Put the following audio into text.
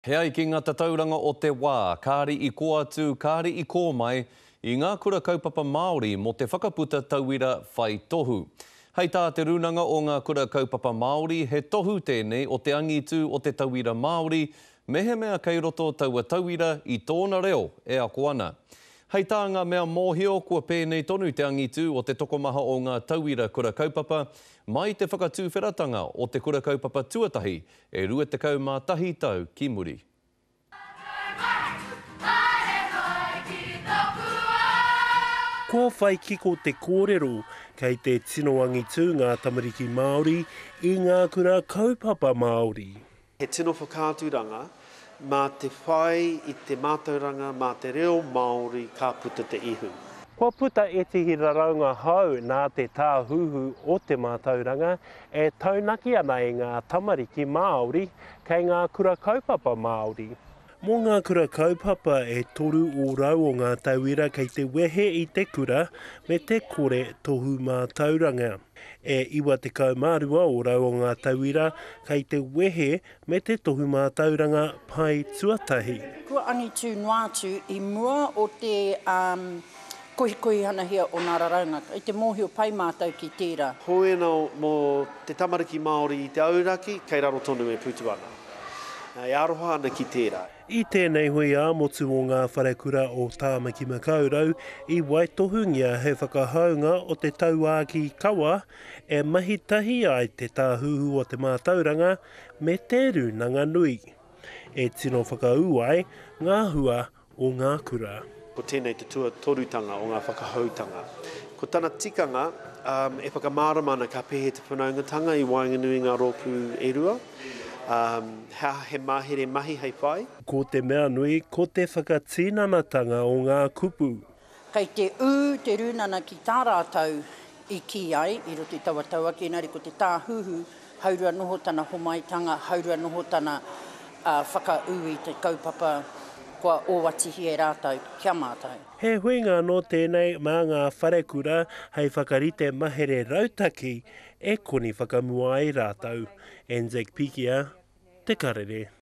Hea i ki ngā tatauranga o te wā, kāri i ko atu, kāri i ko mai, i ngā kura kaupapa Māori mo te whakaputa tauira whai tohu. Hei tā te runanga o ngā kura kaupapa Māori, he tohu tēnei o te angitu o te tauira Māori, mehe mea kei roto taua tauira i tōna reo e ako ana. Hei tā ngā mea mōhio kua pēnei tonu te angitu o te tokomaha o ngā tauira kura kaupapa, mai te whakatūwheratanga o te kura kaupapa tuatahi e 21 tau ki muri. Kua whai kiko te kōrero kei te tino angitu ngā tamariki Māori i ngā kura kaupapa Māori. He tino whakāturanga, mā te whai i te mātauranga mā te reo Māori ka puta te ihu. Kua puta e te hiraraunga hau nā te tāhuhu o te mātauranga e taunaki ana e ngā tamariki Māori kei ngā kura kaupapa Māori. Mō ngā kura kaupapa e toru o rau o ngā tauira kei te wehe i te kura me te kore tohu mātauranga. E iwa te kaumārua o rau o ngā tauira kei te wehe me te tohu mātauranga pai tuatahi. Kua angitu noatu i mua o te kohi ana hea o ngā raraunga, i te mōhio pai mātou ki tērā. Hoena mō te tamariki Māori i te auraki, kei raro tonu e Putuanga. E aroha ana ki tērā. I tēnei hui āmotu o ngā wharekura o Tāmaki Makaurau, i waitohungia he whakahaunga o te tauāki kawa e mahitahi ai te tāhuhu o te mātauranga me te runanga nui. E tino whakau ai ngā hua o ngā kura. Ko tēnei te tua torutanga o ngā whakahautanga. Ko tana tikanga e whakamāramana ka pehe te whanaungatanga i Wainganui ngā rōpū e rua. He mahere mahi hei whai. Ko te mea nui, ko te whakatīnanatanga o ngā kupu. Kei te te runana ki tā rātau i ki ai, i ro te tauataua ki nari ko te tāhuhu, haurua noho tana homaitanga, haurua noho tana whakau i te kaupapa kua ōwatihi e rātau, kia mātou. He huinga no tēnei mā ngā wharekura hei whakarite mahere rautaki e koni whakamua i rātau. Anzac Pikia, Te Karere.